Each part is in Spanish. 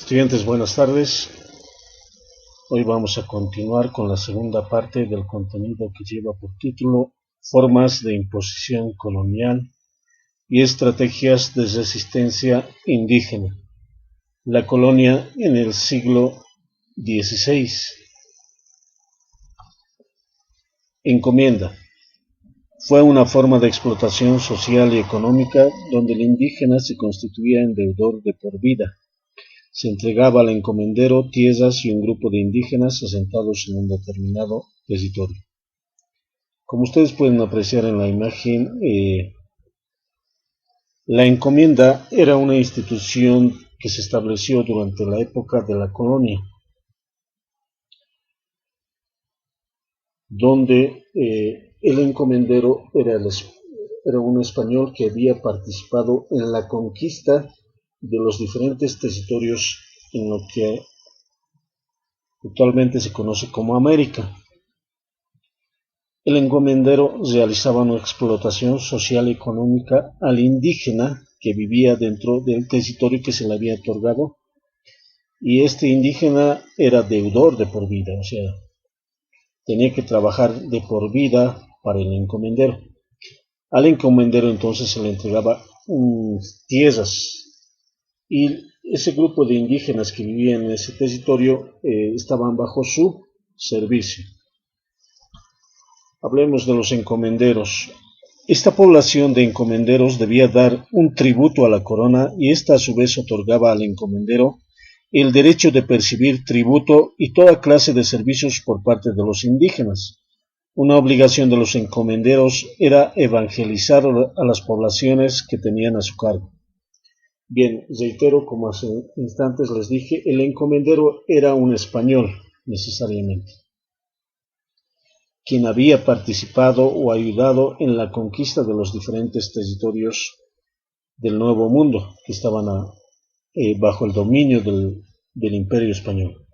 Estudiantes, buenas tardes. Hoy vamos a continuar con la segunda parte del contenido que lleva por título Formas de imposición colonial y estrategias de resistencia indígena. La colonia en el siglo XVI. Encomienda. Fue una forma de explotación social y económica donde el indígena se constituía en deudor de por vida. Se entregaba al encomendero tierras y un grupo de indígenas asentados en un determinado territorio. Como ustedes pueden apreciar en la imagen, la encomienda era una institución que se estableció durante la época de la colonia, donde el encomendero era un español que había participado en la conquista de los diferentes territorios en lo que actualmente se conoce como América. El encomendero realizaba una explotación social y económica al indígena que vivía dentro del territorio que se le había otorgado, y este indígena era deudor de por vida, o sea, tenía que trabajar de por vida para el encomendero. Al encomendero entonces se le entregaba tierras, y ese grupo de indígenas que vivían en ese territorio estaban bajo su servicio. Hablemos de los encomenderos. Esta población de encomenderos debía dar un tributo a la corona, y ésta a su vez otorgaba al encomendero el derecho de percibir tributo y toda clase de servicios por parte de los indígenas. Una obligación de los encomenderos era evangelizar a las poblaciones que tenían a su cargo. Bien, reitero, como hace instantes les dije, el encomendero era un español, necesariamente, quien había participado o ayudado en la conquista de los diferentes territorios del Nuevo Mundo, que estaban bajo el dominio del Imperio Español.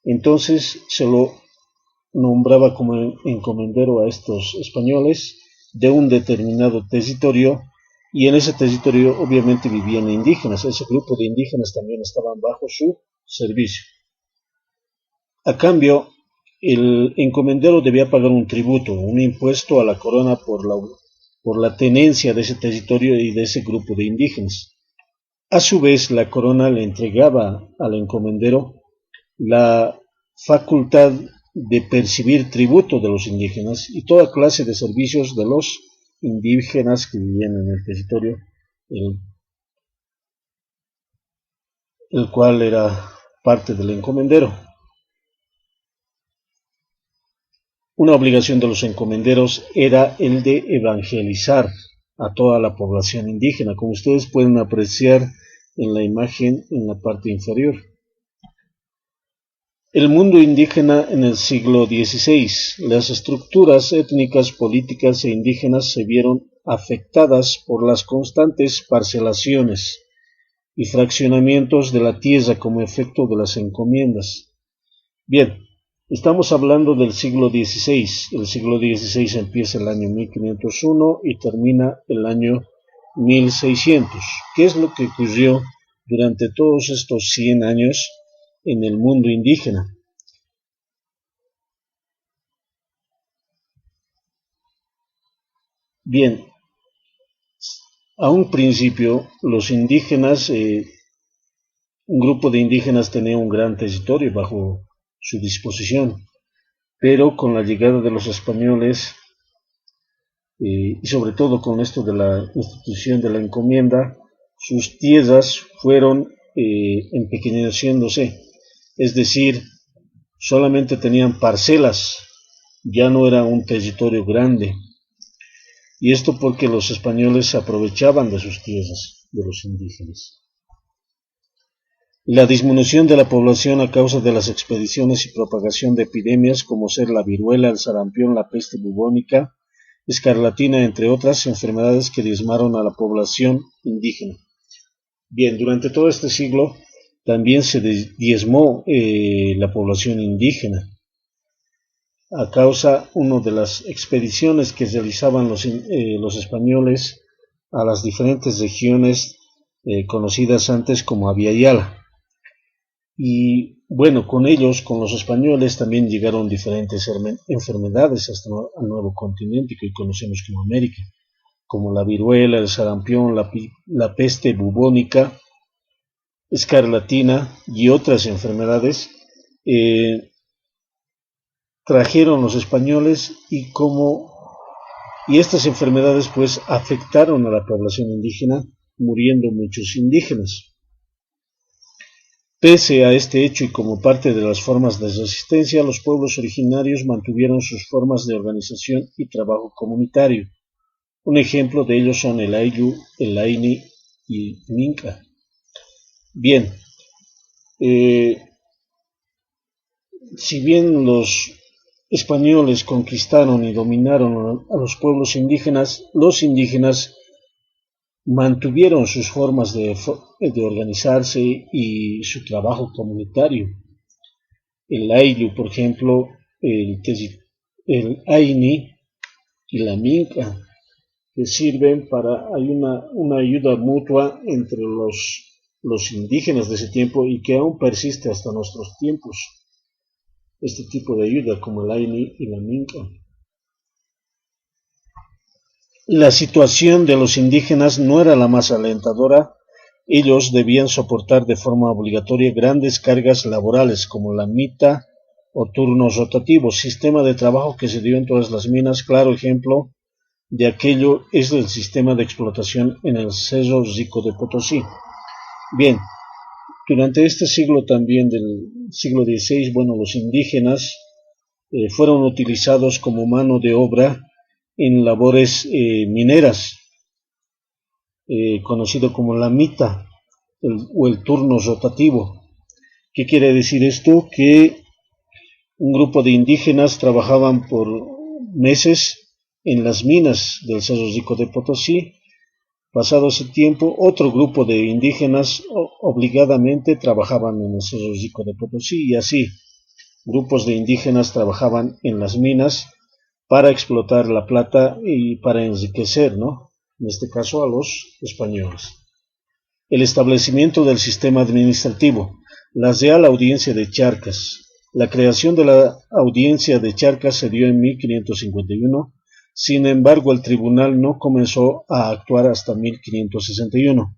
Entonces se lo nombraba como encomendero a estos españoles de un determinado territorio, y en ese territorio obviamente vivían indígenas. Ese grupo de indígenas también estaban bajo su servicio. A cambio, el encomendero debía pagar un tributo, un impuesto a la corona por la tenencia de ese territorio y de ese grupo de indígenas. A su vez, la corona le entregaba al encomendero la facultad de percibir tributo de los indígenas y toda clase de servicios de los indígenas que vivían en el territorio, el cual era parte del encomendero. Una obligación de los encomenderos era el de evangelizar a toda la población indígena, como ustedes pueden apreciar en la imagen en la parte inferior. El mundo indígena en el siglo XVI. Las estructuras étnicas, políticas e indígenas se vieron afectadas por las constantes parcelaciones y fraccionamientos de la tierra como efecto de las encomiendas. Bien, estamos hablando del siglo XVI. El siglo XVI empieza el año 1501 y termina el año 1600. ¿Qué es lo que ocurrió durante todos estos 100 años en el mundo indígena? Bien, a un principio los indígenas, un grupo de indígenas tenía un gran territorio bajo su disposición, pero con la llegada de los españoles y sobre todo con esto de la institución de la encomienda, sus tierras fueron empequeñeciéndose. Es decir, solamente tenían parcelas, ya no era un territorio grande. Y esto porque los españoles se aprovechaban de sus tierras, de los indígenas. La disminución de la población a causa de las expediciones y propagación de epidemias como ser la viruela, el sarampión, la peste bubónica, escarlatina, entre otras enfermedades que diezmaron a la población indígena. Bien, durante todo este siglo también se diezmó la población indígena a causa de las expediciones que realizaban los españoles a las diferentes regiones conocidas antes como Abya Yala. Y bueno, con ellos, con los españoles, también llegaron diferentes enfermedades hasta al nuevo continente que hoy conocemos como América, como la viruela, el sarampión, la peste bubónica, escarlatina y otras enfermedades. Trajeron los españoles y estas enfermedades pues afectaron a la población indígena, muriendo muchos indígenas. Pese a este hecho y como parte de las formas de resistencia, los pueblos originarios mantuvieron sus formas de organización y trabajo comunitario. Un ejemplo de ellos son el Ayllu, el Aini y el Minca. Bien, si bien los españoles conquistaron y dominaron a los pueblos indígenas, los indígenas mantuvieron sus formas de organizarse y su trabajo comunitario. El Ayllu, por ejemplo, el Aini y la Minca, que sirven hay una ayuda mutua entre los indígenas de ese tiempo y que aún persiste hasta nuestros tiempos. Este tipo de ayuda, como el Aini y la Minca. La situación de los indígenas no era la más alentadora. Ellos debían soportar de forma obligatoria grandes cargas laborales, como la mita o turnos rotativos, sistema de trabajo que se dio en todas las minas. Claro ejemplo de aquello es el sistema de explotación en el Cerro Rico de Potosí. Bien, durante este siglo también del siglo XVI, los indígenas fueron utilizados como mano de obra en labores mineras, conocido como la mita o el turno rotativo. ¿Qué quiere decir esto? Que un grupo de indígenas trabajaban por meses en las minas del Cerro Rico de Potosí. Pasado ese tiempo, otro grupo de indígenas obligadamente trabajaban en el Cerro Rico de Potosí y así grupos de indígenas trabajaban en las minas para explotar la plata y para enriquecer, ¿no? En este caso a los españoles. El establecimiento del sistema administrativo. La Real Audiencia de Charcas. La creación de la Audiencia de Charcas se dio en 1551. Sin embargo, el tribunal no comenzó a actuar hasta 1561.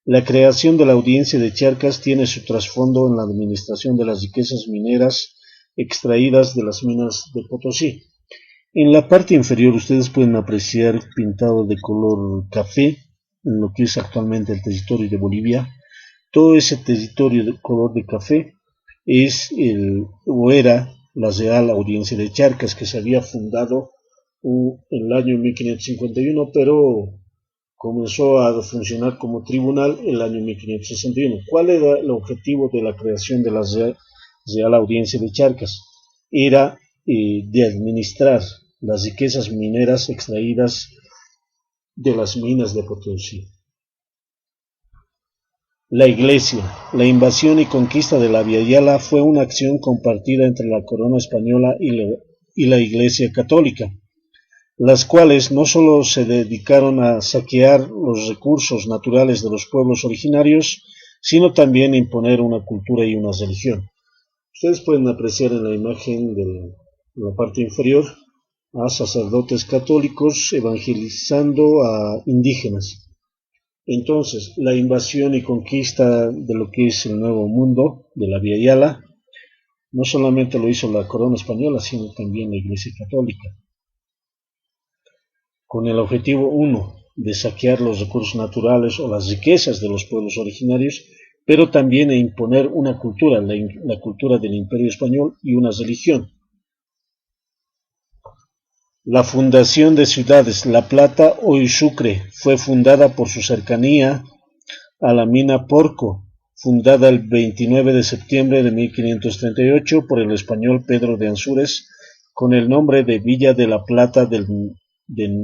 La creación de la Audiencia de Charcas tiene su trasfondo en la administración de las riquezas mineras extraídas de las minas de Potosí. En la parte inferior ustedes pueden apreciar pintado de color café en lo que es actualmente el territorio de Bolivia. Todo ese territorio de color de café era la Real Audiencia de Charcas, que se había fundado en el año 1551, pero comenzó a funcionar como tribunal en el año 1561. ¿Cuál era el objetivo de la creación de la Real Audiencia de Charcas? Era de administrar las riquezas mineras extraídas de las minas de Potosí. La Iglesia. La invasión y conquista de la Vía Yala fue una acción compartida entre la corona española y la Iglesia católica, las cuales no solo se dedicaron a saquear los recursos naturales de los pueblos originarios, sino también a imponer una cultura y una religión. Ustedes pueden apreciar en la imagen de la parte inferior a sacerdotes católicos evangelizando a indígenas. Entonces, la invasión y conquista de lo que es el Nuevo Mundo, de la Vía Yala, no solamente lo hizo la corona española, sino también la Iglesia católica, con el objetivo 1, de saquear los recursos naturales o las riquezas de los pueblos originarios, pero también de imponer una cultura, la cultura del Imperio Español y una religión. La fundación de ciudades. La Plata, hoy Sucre, fue fundada por su cercanía a la mina Porco, fundada el 29 de septiembre de 1538 por el español Pedro de Ansúrez, con el nombre de Villa de la Plata de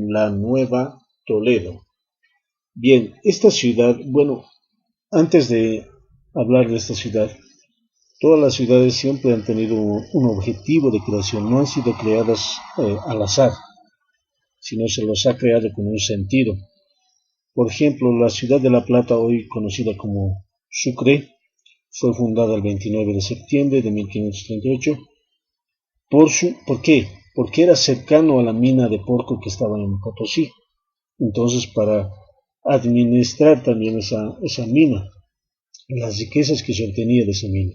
la Nueva Toledo. Bien, esta ciudad, antes de hablar de esta ciudad, todas las ciudades siempre han tenido un objetivo de creación, no han sido creadas al azar, sino se los ha creado con un sentido. Por ejemplo, la ciudad de La Plata, hoy conocida como Sucre, Fue fundada el 29 de septiembre de 1538. ¿Por qué? Porque era cercano a la mina de Porco que estaba en Potosí. Entonces, para administrar también esa mina, las riquezas que se obtenía de esa mina.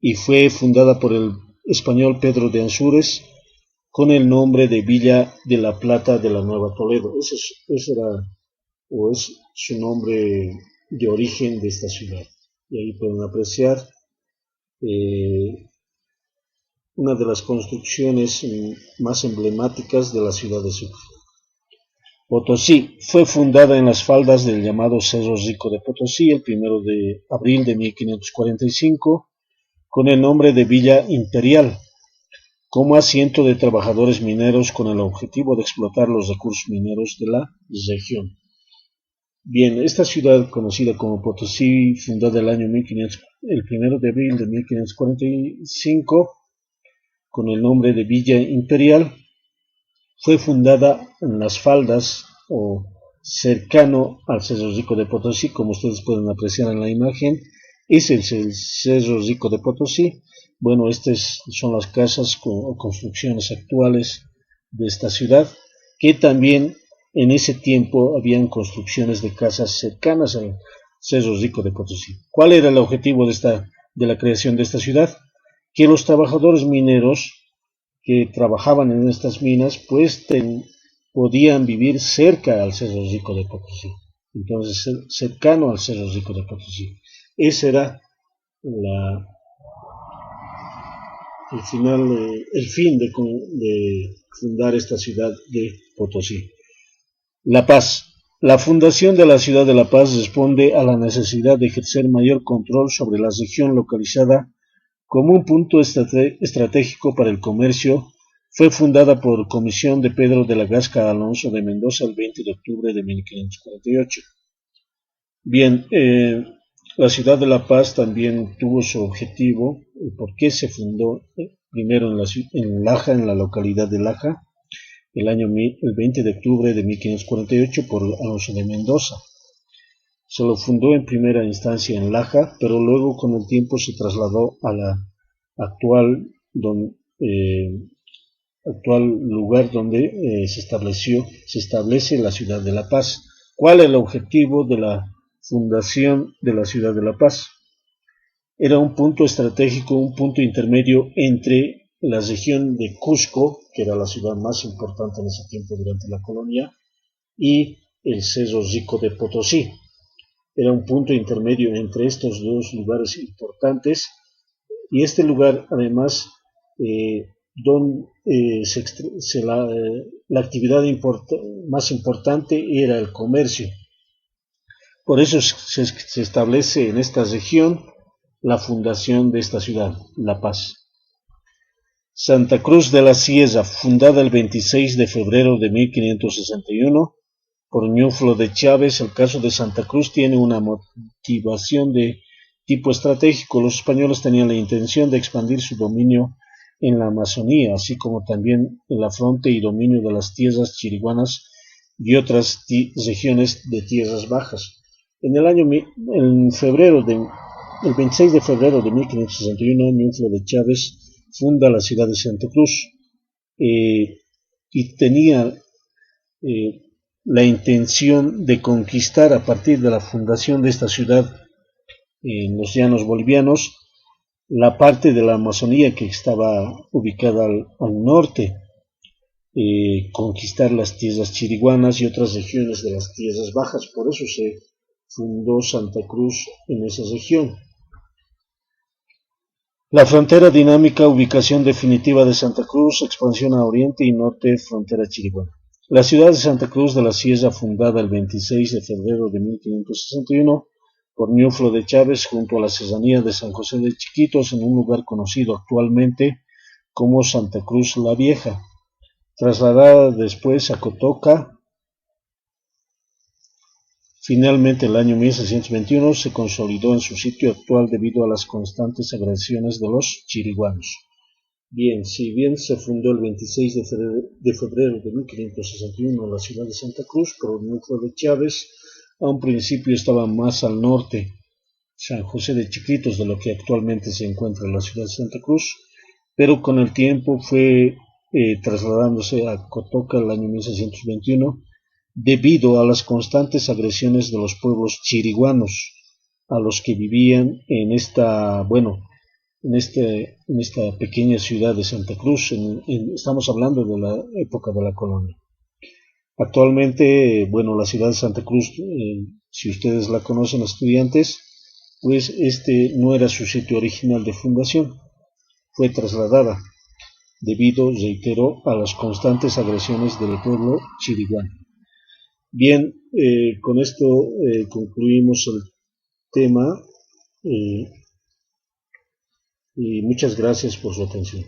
Y fue fundada por el español Pedro de Ansúrez con el nombre de Villa de la Plata de la Nueva Toledo. Ese era, o es su nombre de origen de esta ciudad. Y ahí pueden apreciar una de las construcciones más emblemáticas de la ciudad de Sucre. Potosí fue fundada en las faldas del llamado Cerro Rico de Potosí el 1 de abril de 1545 con el nombre de Villa Imperial, como asiento de trabajadores mineros con el objetivo de explotar los recursos mineros de la región. Bien, esta ciudad conocida como Potosí, fundada el 1 de abril de 1545 con el nombre de Villa Imperial, fue fundada en las faldas o cercano al Cerro Rico de Potosí, como ustedes pueden apreciar en la imagen. Ese es el Cerro Rico de Potosí. Bueno, estas son las casas o construcciones actuales de esta ciudad, que también en ese tiempo habían construcciones de casas cercanas al Cerro Rico de Potosí. ¿Cuál era el objetivo de la creación de esta ciudad? Que los trabajadores mineros que trabajaban en estas minas pues podían vivir cerca al Cerro Rico de Potosí, entonces cercano al Cerro Rico de Potosí. Ese era el fin de fundar esta ciudad de Potosí. La Paz. La fundación de la ciudad de La Paz responde a la necesidad de ejercer mayor control sobre la región localizada como un punto estratégico para el comercio. Fue fundada por comisión de Pedro de la Gasca Alonso de Mendoza el 20 de octubre de 1548. Bien, la ciudad de La Paz también tuvo su objetivo. ¿Por qué se fundó? Primero en Laja, en la localidad de Laja, el 20 de octubre de 1548 por Alonso de Mendoza. Se lo fundó en primera instancia en Laja, pero luego con el tiempo se trasladó a la actual lugar donde se establece la ciudad de La Paz. ¿Cuál es el objetivo de la fundación de la ciudad de La Paz? Era un punto estratégico, un punto intermedio entre la región de Cusco, que era la ciudad más importante en ese tiempo durante la colonia, y el Cerro Rico de Potosí. Era un punto intermedio entre estos dos lugares importantes, y este lugar además la actividad más importante era el comercio. Por eso se establece en esta región la fundación de esta ciudad, La Paz. Santa Cruz de la Sierra, fundada el 26 de febrero de 1561 por Ñuflo de Chávez. El caso de Santa Cruz tiene una motivación de tipo estratégico. Los españoles tenían la intención de expandir su dominio en la Amazonía, así como también el afronte y dominio de las tierras chiriguanas y otras regiones de tierras bajas. El 26 de febrero de 1561, Ñuflo de Chávez funda la ciudad de Santa Cruz y tenía la intención de conquistar a partir de la fundación de esta ciudad en los llanos bolivianos la parte de la Amazonía que estaba ubicada al norte, conquistar las tierras chiriguanas y otras regiones de las tierras bajas. Por eso se fundó Santa Cruz en esa región. La frontera dinámica, ubicación definitiva de Santa Cruz, expansión a oriente y norte, frontera chiriguana. La ciudad de Santa Cruz de la Sierra, fundada el 26 de febrero de 1561 por Ñuflo de Chávez, junto a la serranía de San José de Chiquitos, en un lugar conocido actualmente como Santa Cruz la Vieja. Trasladada después a Cotoca, finalmente el año 1621 se consolidó en su sitio actual debido a las constantes agresiones de los chiriguanos. Bien, si bien se fundó el 26 de febrero de 1561 la ciudad de Santa Cruz por Ñuflo de Chávez, a un principio estaba más al norte. San José de Chiquitos, de lo que actualmente se encuentra en la ciudad de Santa Cruz, pero con el tiempo fue trasladándose a Cotoca el año 1621 debido a las constantes agresiones de los pueblos chiriguanos a los que vivían en esta pequeña ciudad de Santa Cruz. Estamos hablando de la época de la colonia. Actualmente, la ciudad de Santa Cruz, si ustedes la conocen, estudiantes, pues este no era su sitio original de fundación, fue trasladada debido, reitero, a las constantes agresiones del pueblo chiriguano. Bien, con esto concluimos el tema y muchas gracias por su atención.